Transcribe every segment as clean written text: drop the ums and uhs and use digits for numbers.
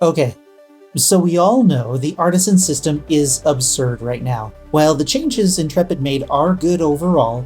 Okay, so we all know the Artisan system is absurd right now. While the changes Intrepid made are good overall,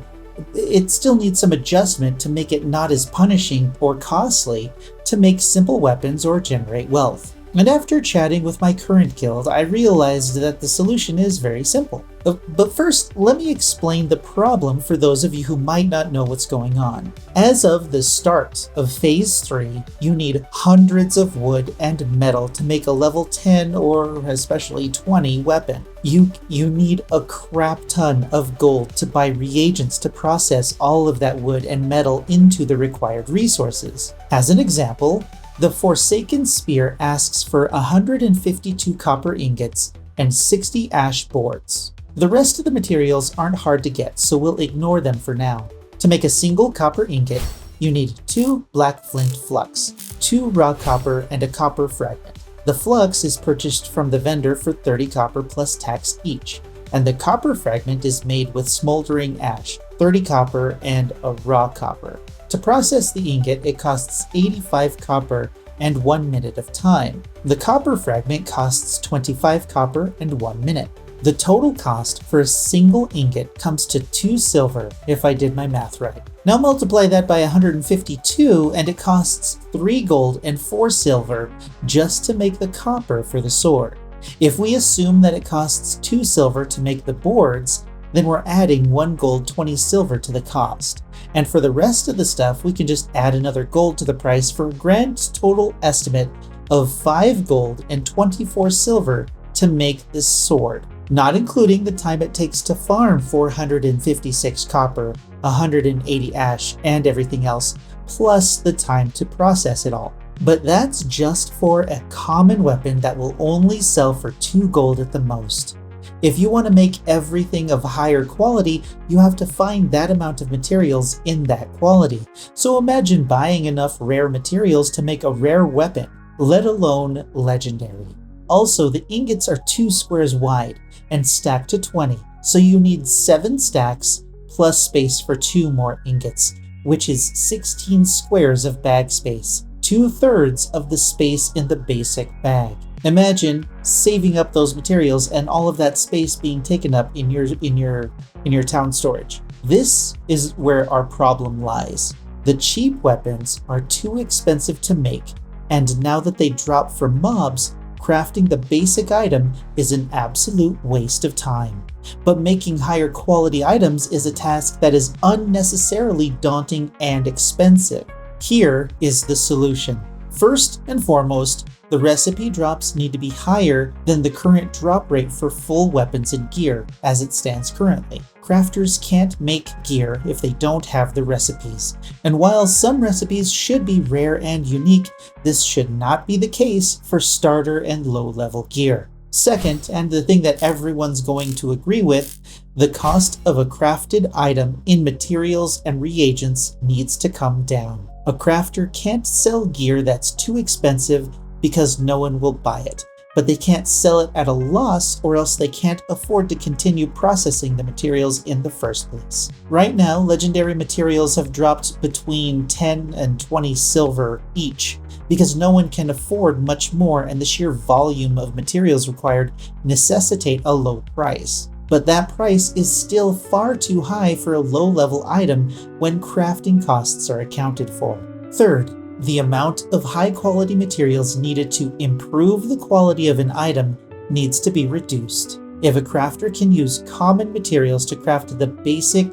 it still needs some adjustment to make it not as punishing or costly to make simple weapons or generate wealth. And after chatting with my current guild, I realized that the solution is very simple. But first, let me explain the problem for those of you who might not know what's going on. As of the start of Phase 3, you need hundreds of wood and metal to make a level 10 or especially 20 weapon. You need a crap ton of gold to buy reagents to process all of that wood and metal into the required resources. As an example, the Forsaken Spear asks for 152 copper ingots and 60 ash boards. The rest of the materials aren't hard to get, so we'll ignore them for now. To make a single copper ingot, you need 2 black flint flux, 2 raw copper, and a copper fragment. The flux is purchased from the vendor for 30 copper plus tax each, and the copper fragment is made with smoldering ash, 30 copper, and a raw copper. To process the ingot, it costs 85 copper and 1 minute of time. The copper fragment costs 25 copper and 1 minute. The total cost for a single ingot comes to 2 silver, if I did my math right. Now multiply that by 152 and it costs 3 gold and 4 silver just to make the copper for the sword. If we assume that it costs 2 silver to make the boards, then we're adding 1 gold, 20 silver to the cost. And for the rest of the stuff, we can just add another gold to the price for a grand total estimate of 5 gold and 24 silver to make this sword, not including the time it takes to farm 456 copper, 180 ash, and everything else, plus the time to process it all. But that's just for a common weapon that will only sell for 2 gold at the most. If you want to make everything of higher quality, you have to find that amount of materials in that quality. So imagine buying enough rare materials to make a rare weapon, let alone legendary. Also, the ingots are 2 squares wide and stacked to 20, so you need 7 stacks plus space for 2 more ingots, which is 16 squares of bag space, 2/3 of the space in the basic bag. Imagine saving up those materials and all of that space being taken up in your town storage. This is where our problem lies. The cheap weapons are too expensive to make, and now that they drop from mobs, crafting the basic item is an absolute waste of time. But making higher quality items is a task that is unnecessarily daunting and expensive. Here is the solution. First and foremost, the recipe drops need to be higher than the current drop rate for full weapons and gear as it stands currently. Crafters can't make gear if they don't have the recipes. And while some recipes should be rare and unique, this should not be the case for starter and low-level gear. Second, and the thing that everyone's going to agree with, the cost of a crafted item in materials and reagents needs to come down. A crafter can't sell gear that's too expensive because no one will buy it, but they can't sell it at a loss or else they can't afford to continue processing the materials in the first place. Right now, legendary materials have dropped between 10 and 20 silver each because no one can afford much more and the sheer volume of materials required necessitate a low price. But that price is still far too high for a low-level item when crafting costs are accounted for. Third, the amount of high-quality materials needed to improve the quality of an item needs to be reduced. If a crafter can use common materials to craft the basic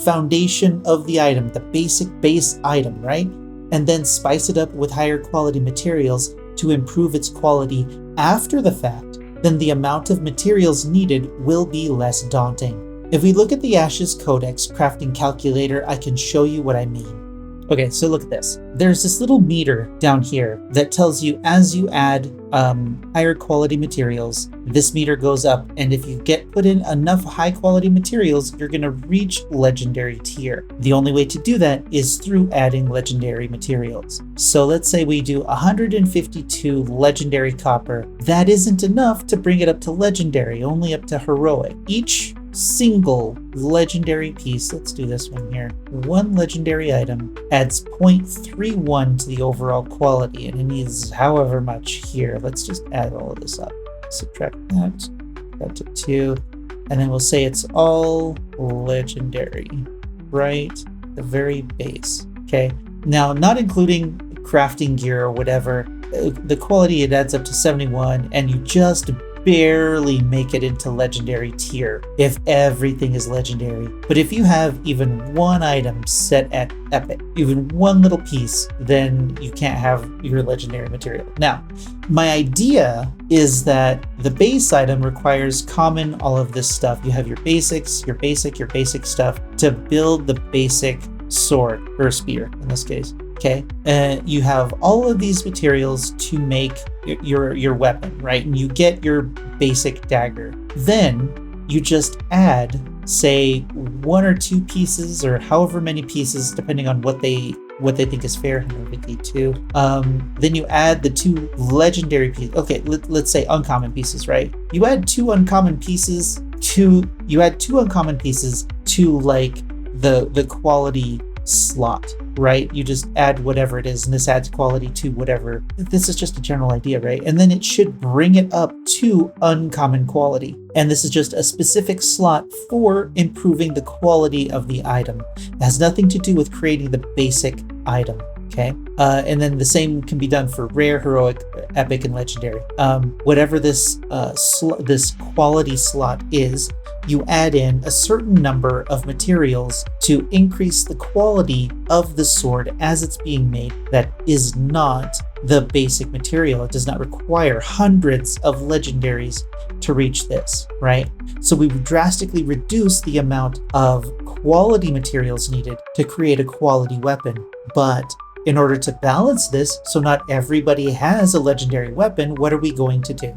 foundation of the item, the basic base item, right? And then spice it up with higher quality materials to improve its quality after the fact, then the amount of materials needed will be less daunting. If we look at the Ashes Codex crafting calculator, I can show you what I mean. Okay, so look at this. There's this little meter down here that tells you as you add higher quality materials, this meter goes up, and if you put in enough high quality materials, you're gonna reach legendary tier. The only way to do that is through adding legendary materials. So let's say we do 152 legendary copper. That isn't enough to bring it up to legendary, only up to heroic. Each single legendary piece, let's do this one here, one legendary item adds 0.31 to the overall quality, and it needs however much here. Let's just add all of this up. Subtract that to 2, and then we'll say it's all legendary, right? The very base, okay? Now, not including crafting gear or whatever, the quality, it adds up to 71, and you just barely make it into legendary tier if everything is legendary. But if you have even one item set at epic, even one little piece, then you can't have your legendary material. Now, my idea is that the base item requires common all of this stuff. You have your basics, your basic stuff to build the basic sword or spear in this case. Okay, you have all of these materials to make your weapon, right? And you get your basic dagger. Then you just add, say, 1 or 2 pieces, or however many pieces, depending on what they think is fair. Then you add the 2 legendary pieces. Okay, let's say uncommon pieces, right? You add 2 uncommon pieces to like the quality slot, right? You just add whatever it is, and this adds quality to whatever. This is just a general idea, right? And then it should bring it up to uncommon quality. And this is just a specific slot for improving the quality of the item. It has nothing to do with creating the basic item, okay? And then the same can be done for rare, heroic, epic, and legendary. Whatever this quality slot is, you add in a certain number of materials to increase the quality of the sword as it's being made that is not the basic material. It does not require hundreds of legendaries to reach this, right? So we drastically reduce the amount of quality materials needed to create a quality weapon. But in order to balance this, so not everybody has a legendary weapon, what are we going to do?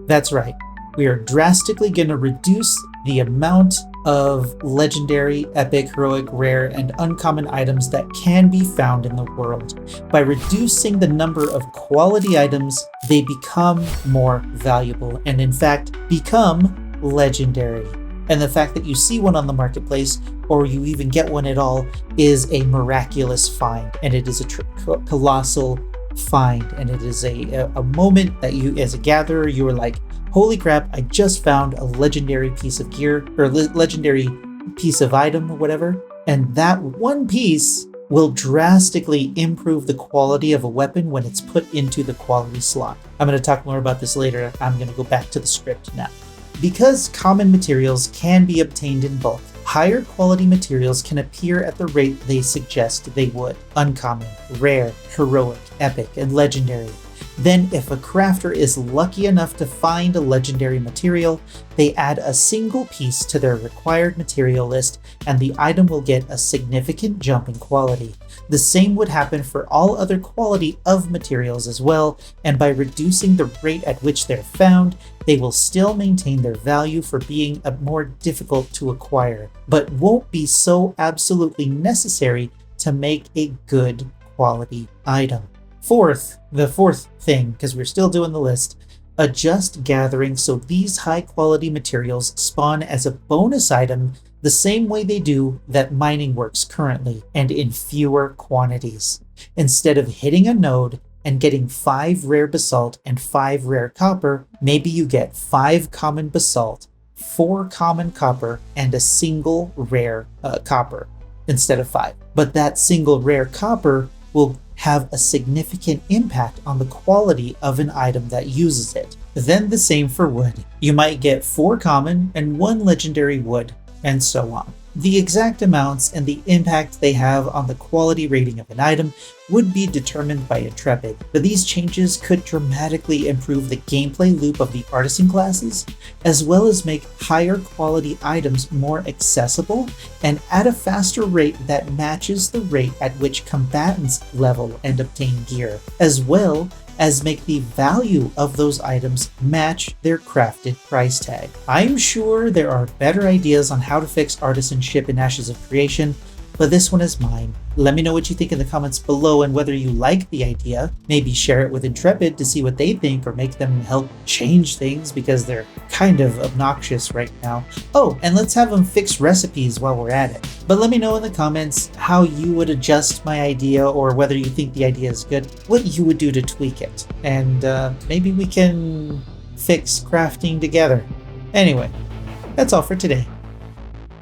That's right. We are drastically going to reduce the amount of legendary, epic, heroic, rare, and uncommon items that can be found in the world. By reducing the number of quality items, they become more valuable and in fact become legendary. And the fact that you see one on the marketplace, or you even get one at all, is a miraculous find, and it is a colossal find, and it is a moment that you, as a gatherer, you are like, holy crap, I just found a legendary piece of gear, or legendary piece of item or whatever. And that one piece will drastically improve the quality of a weapon when it's put into the quality slot. I'm going to talk more about this later. I'm going to go back to the script now. Because common materials can be obtained in bulk, higher quality materials can appear at the rate they suggest they would. Uncommon, rare, heroic, epic, and legendary. Then, if a crafter is lucky enough to find a legendary material, they add a single piece to their required material list, and the item will get a significant jump in quality. The same would happen for all other quality of materials as well, and by reducing the rate at which they're found, they will still maintain their value for being more difficult to acquire, but won't be so absolutely necessary to make a good quality item. The fourth thing, because we're still doing the list, adjust gathering so these high quality materials spawn as a bonus item the same way they do that mining works currently, and in fewer quantities. Instead of hitting a node and getting 5 rare basalt and 5 rare copper, maybe you get 5 common basalt, 4 common copper, and a single rare copper instead of 5. But that single rare copper will have a significant impact on the quality of an item that uses it. Then the same for wood. You might get 4 common and 1 legendary wood, and so on. The exact amounts and the impact they have on the quality rating of an item would be determined by Intrepid, but these changes could dramatically improve the gameplay loop of the Artisan classes, as well as make higher quality items more accessible and at a faster rate that matches the rate at which combatants level and obtain gear, as well as make the value of those items match their crafted price tag. I'm sure there are better ideas on how to fix Artisan ship in Ashes of Creation, but this one is mine. Let me know what you think in the comments below and whether you like the idea. Maybe share it with Intrepid to see what they think or make them help change things because they're kind of obnoxious right now. Oh, and let's have them fix recipes while we're at it. But let me know in the comments how you would adjust my idea or whether you think the idea is good, what you would do to tweak it. And maybe we can fix crafting together. Anyway, that's all for today.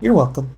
You're welcome.